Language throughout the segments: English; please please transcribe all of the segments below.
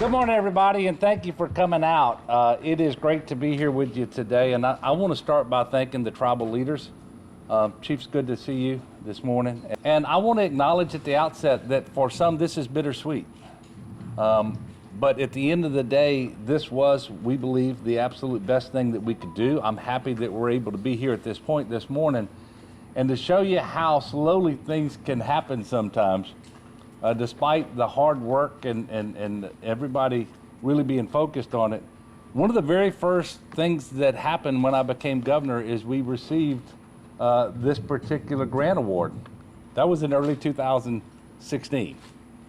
Good morning, everybody, and thank you for coming out. It is great to be here with you today, and I want to start by thanking the tribal leaders. Chief's good to see you this morning. And I want to acknowledge at the outset that for some this is bittersweet. But at the end of the day, this was, we believe, the absolute best thing that we could do. I'm happy that we're able to be here at this point this morning and to show you how slowly things can happen sometimes. Despite the hard work and everybody really being focused on it. One of the very first things that happened when I became governor is we received this particular grant award. That was in early 2016.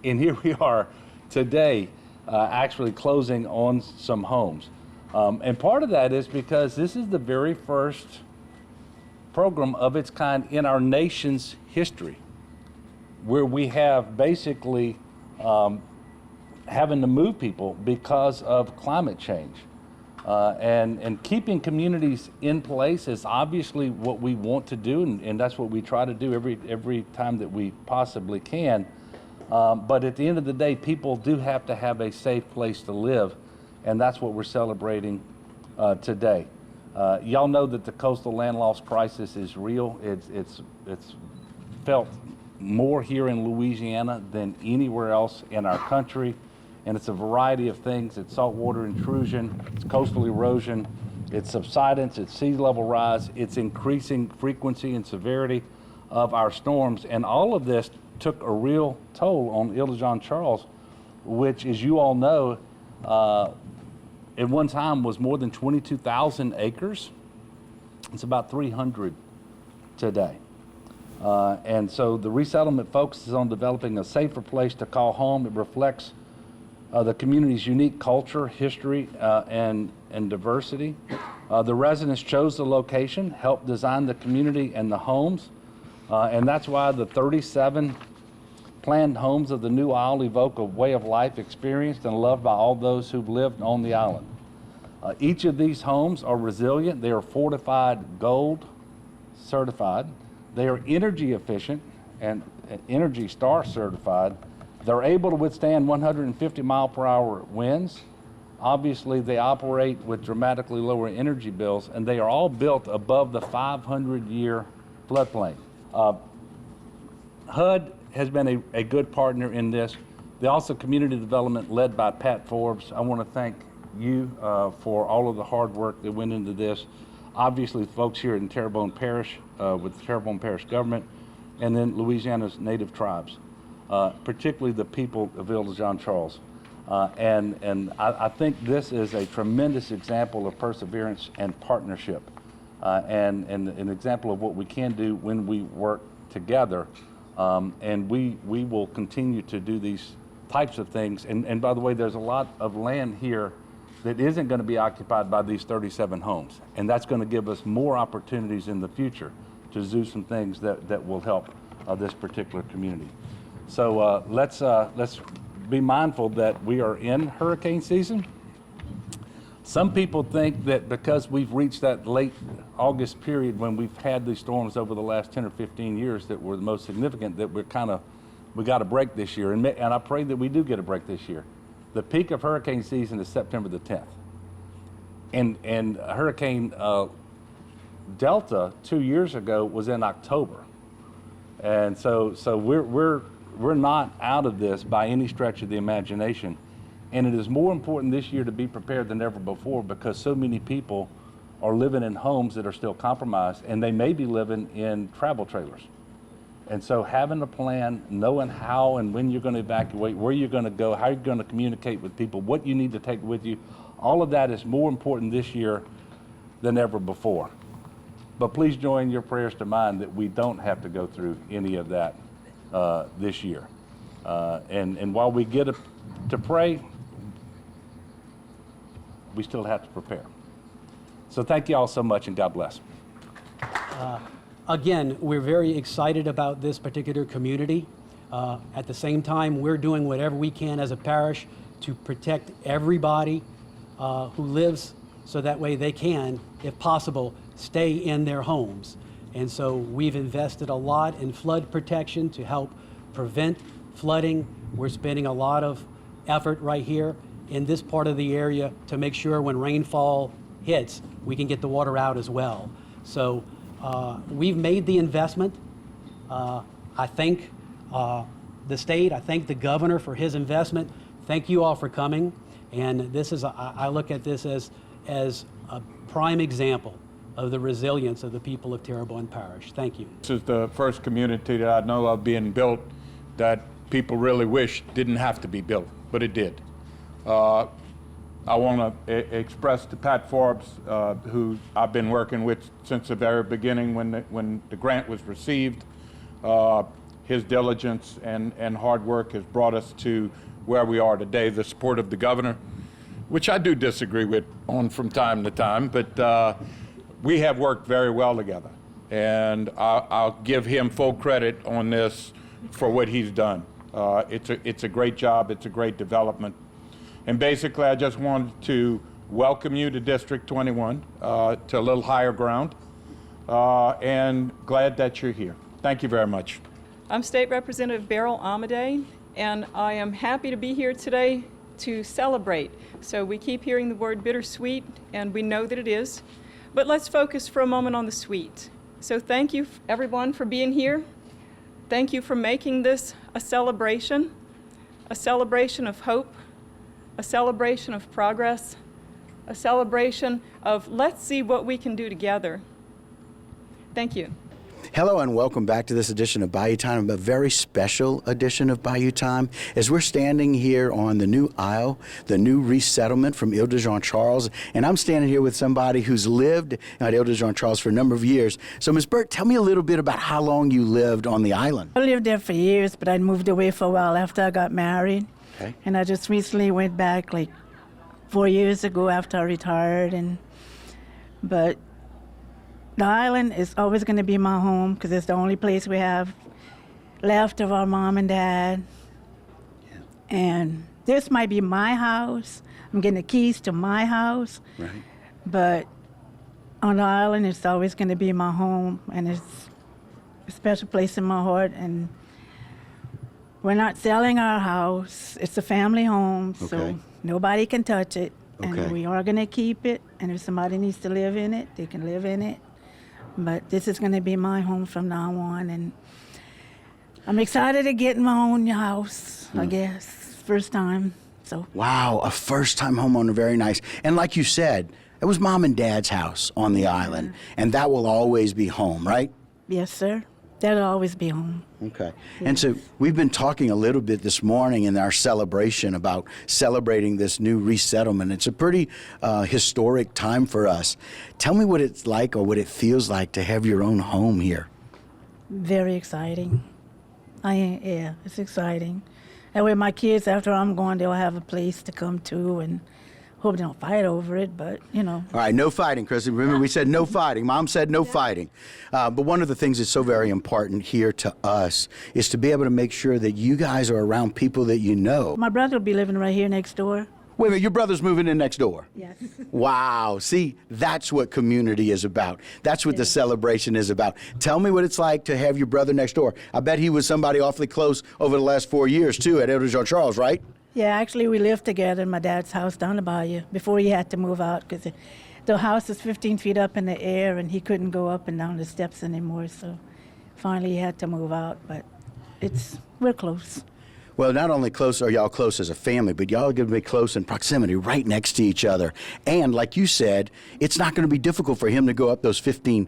And here we are today actually closing on some homes. And part of that is because this is the very first program of its kind in our nation's history, where we have basically having to move people because of climate change. And keeping communities in place is obviously what we want to do, and that's what we try to do every time that we possibly can. But at the end of the day, people do have to have a safe place to live, and that's what we're celebrating today. Y'all know that the coastal land loss crisis is real. It's felt more here in Louisiana than anywhere else in our country, and it's a variety of things. It's saltwater intrusion, it's coastal erosion, it's subsidence, it's sea level rise, it's increasing frequency and severity of our storms, and all of this took a real toll on Ile de Jean Charles, which, as you all know, at one time was more than 22,000 acres. It's about 300 today. And so the resettlement focuses on developing a safer place to call home. It reflects the community's unique culture, history, and diversity. The residents chose the location, helped design the community and the homes, and that's why the 37 planned homes of the new isle evoke a way of life experienced and loved by all those who've lived on the island. Each of these homes are resilient. They are fortified gold certified. They are energy efficient and Energy Star certified. They're able to withstand 150 mile per hour winds. Obviously, they operate with dramatically lower energy bills, and they are all built above the 500-year floodplain. HUD has been a good partner in this. They also community development led by Pat Forbes. I want to thank you for all of the hard work that went into this. Obviously, folks here in Terrebonne Parish with the Terrebonne Parish government, and then Louisiana's native tribes, particularly the people of Ile de Jean Charles. And I think this is a tremendous example of perseverance and partnership, and an example of what we can do when we work together. And we will continue to do these types of things. And by the way, there's a lot of land here that isn't going to be occupied by these 37 homes. And that's going to give us more opportunities in the future to do some things that will help this particular community. So let's be mindful that we are in hurricane season. Some people think that because we've reached that late August period when we've had these storms over the last 10 or 15 years that were the most significant, that we got a break this year. And I pray that we do get a break this year. The peak of hurricane season is September the 10th. And Hurricane Delta 2 years ago was in October. And so we're not out of this by any stretch of the imagination. And it is more important this year to be prepared than ever before, because so many people are living in homes that are still compromised, and they may be living in travel trailers. And so having a plan, knowing how and when you're going to evacuate, where you're going to go, how you're going to communicate with people, what you need to take with you, all of that is more important this year than ever before. But please join your prayers to mine that we don't have to go through any of that this year. And while we get to pray, we still have to prepare. So thank you all so much, and God bless. Again, we're very excited about this particular community. At the same time, we're doing whatever we can as a parish to protect everybody who lives, so that way they can, if possible, stay in their homes. And so we've invested a lot in flood protection to help prevent flooding. We're spending a lot of effort right here in this part of the area to make sure when rainfall hits, we can get the water out as well. So we've made the investment. I thank the state, I thank the governor for his investment. Thank you all for coming. And this is, I look at this as a prime example of the resilience of the people of Terrebonne Parish. Thank you. This is the first community that I know of being built that people really wish didn't have to be built, but it did. I want to express to Pat Forbes, who I've been working with since the very beginning when the grant was received. His diligence and hard work has brought us to where we are today. The support of the governor, which I do disagree with on from time to time, but we have worked very well together. And I'll give him full credit on this for what he's done. It's a great job, it's a great development. And basically, I just wanted to welcome you to District 21, to a little higher ground, and glad that you're here. Thank you very much. I'm State Representative Beryl Amadei, and I am happy to be here today to celebrate. So we keep hearing the word bittersweet, and we know that it is. But let's focus for a moment on the sweet. So thank you, everyone, for being here. Thank you for making this a celebration of hope, a celebration of progress, a celebration of let's see what we can do together. Thank you. Hello and welcome back to this edition of Bayou Time, a very special edition of Bayou Time, as we're standing here on the new aisle, the new resettlement from Ile-de-Jean-Charles, and I'm standing here with somebody who's lived at Ile-de-Jean-Charles for a number of years. So Ms. Burt, tell me a little bit about how long you lived on the island. I lived there for years, but I moved away for a while after I got married. Okay. And I just recently went back like 4 years ago after I retired. But the island is always going to be my home because it's the only place we have left of our mom and dad. Yeah. And this might be my house. I'm getting the keys to my house. Right. But on the island, it's always going to be my home, and it's a special place in my heart. And we're not selling our house. It's a family home, Okay. so nobody can touch it. Okay. And we are going to keep it. And if somebody needs to live in it, they can live in it. But this is going to be my home from now on. And I'm excited to get my own house, I guess, first time. So Wow, a first-time homeowner, very nice. And like you said, it was mom and dad's house on the island, and that will always be home, right? yes, sir. That'll always be home. Okay. And so we've been talking a little bit this morning in our celebration about celebrating this new resettlement. It's a pretty historic time for us. Tell me what it's like or what it feels like to have your own home here. Very exciting. Yeah, it's exciting. That way my kids, after I'm gone, they'll have a place to come to, and hope they don't fight over it, but, you know. All right, no fighting, Kristen. Remember, we said no fighting. Mom said no fighting. But one of the things that's so very important here to us is to be able to make sure that you guys are around people that you know. My brother will be living right here next door. Wait a minute, your brother's moving in next door? Yes. Wow. See, that's what community is about. That's what the celebration is about. Tell me what it's like to have your brother next door. I bet he was somebody awfully close over the last 4 years, too, at Ile-de-Jean-Charles, right? Yeah, actually, we lived together in my dad's house down the bayou before he had to move out because the house is 15 feet up in the air and he couldn't go up and down the steps anymore. So finally he had to move out, but we're close. Well, not only close are y'all close as a family, but y'all are going to be close in proximity, right next to each other. And like you said, it's not going to be difficult for him to go up those 15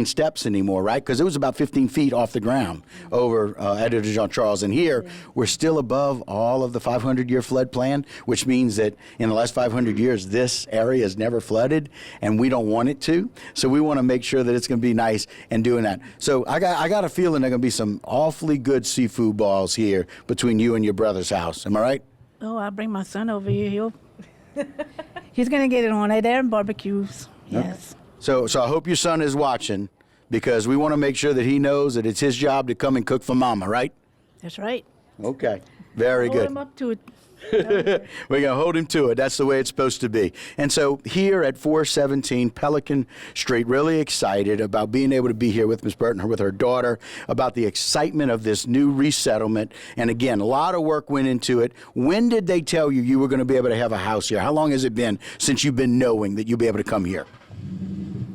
steps anymore, right? Because it was about 15 feet off the ground over at Ile-de-Jean-Charles. And here, we're still above all of the 500-year flood plan, which means that in the last 500 years, this area has never flooded, and we don't want it to. So we want to make sure that it's going to be nice and doing that. So I got a feeling there are going to be some awfully good seafood balls here between you and your brother's house. Am I right? Oh, I'll bring my son over here. He's going to get it on. They're in barbecues. Yes. So I hope your son is watching, because we want to make sure that he knows that it's his job to come and cook for mama, right? That's right. Okay. Very Hold good. him up to it. We're going to hold him to it. That's the way it's supposed to be. And so here at 417 Pelican Street, really excited about being able to be here with Ms. Burton, with her daughter, about the excitement of this new resettlement. And again, a lot of work went into it. When did they tell you you were going to be able to have a house here? How long has it been since you've been knowing that you'll be able to come here?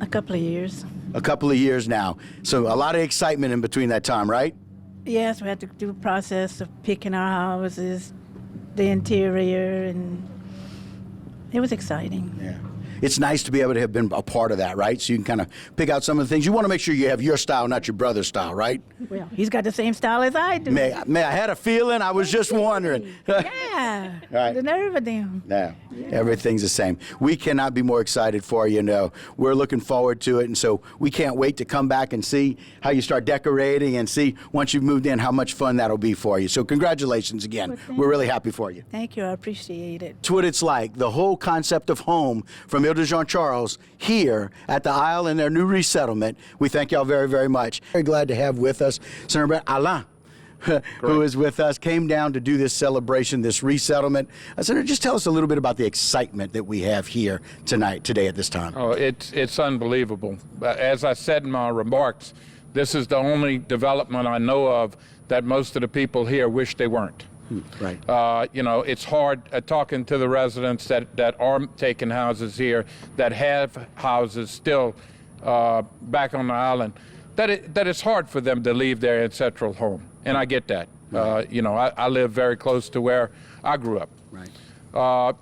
A couple of years. A couple of years now. So a lot of excitement in between that time, right? Yes, we had to do a process of picking our houses, the interior, and it was exciting. Yeah. It's nice to be able to have been a part of that, right? So you can kind of pick out some of the things. You want to make sure you have your style, not your brother's style, right? Well, he's got the same style as I do. May I had a feeling. I was just wondering. Yeah, Right. the nerve of them. Yeah, everything's the same. We cannot be more excited for you. We're looking forward to it, and so we can't wait to come back and see how you start decorating and see once you've moved in how much fun that'll be for you. So congratulations again. Well, thank We're really happy for you. Thank you, I appreciate it. It's what it's like. The whole concept of home from Ile de Jean Charles here at the Isle in their new resettlement. We thank y'all very, very much. Very glad to have with us Senator Alain, who is with us, came down to do this celebration, this resettlement. Senator, just tell us a little bit about the excitement that we have here today at this time. Oh, it's unbelievable. As I said in my remarks, this is the only development I know of that most of the people here wish they weren't. Right. It's hard talking to the residents that are taking houses here, that have houses still back on the island, that it's hard for them to leave their ancestral home. And I get that. I live very close to where I grew up. Right.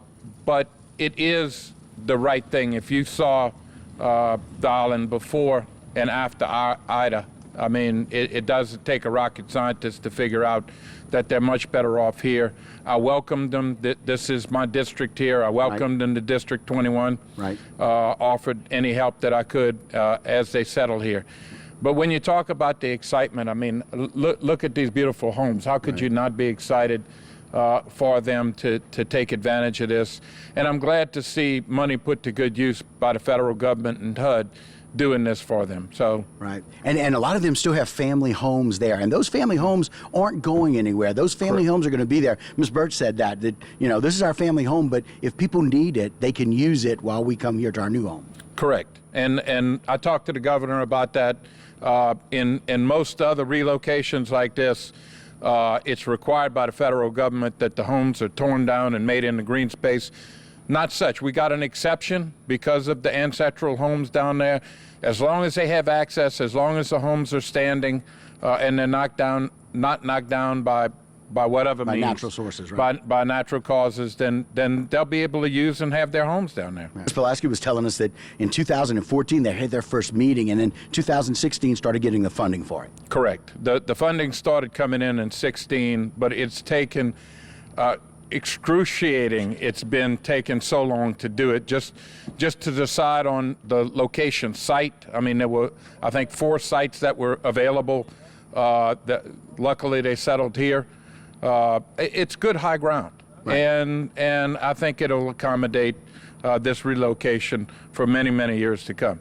But it is the right thing. If you saw the island before and after Ida, I mean, it doesn't take a rocket scientist to figure out that they're much better off here. I welcomed them. This is my district here. I welcomed them to District 21. Right. Offered any help that I could as they settle here. But when you talk about the excitement, I mean, look at these beautiful homes. How could you not be excited for them to take advantage of this? And I'm glad to see money put to good use by the federal government and HUD doing this for them. So right, and a lot of them still have family homes there, and those family homes aren't going anywhere. Those family homes are going to be there. Ms. Burt said that this is our family home, but if people need it, they can use it while we come here to our new home. Correct, and I talked to the governor about that. In most other relocations like this, it's required by the federal government that the homes are torn down and made into green space. Not such. We got an exception because of the ancestral homes down there. As long as they have access, as long as the homes are standing and they're not knocked down by whatever means. By natural sources, right? By natural causes, then they'll be able to use and have their homes down there. Ms. Pulaski was telling us that in 2014 they had their first meeting, and then 2016 started getting the funding for it. Correct. The funding started coming in 16, but it's taken excruciating. It's been taking so long to do it, just to decide on the location site. I mean, there were, I think, 4 sites that were available. That luckily they settled here. It's good high ground, right. and I think it'll accommodate this relocation for many, many years to come.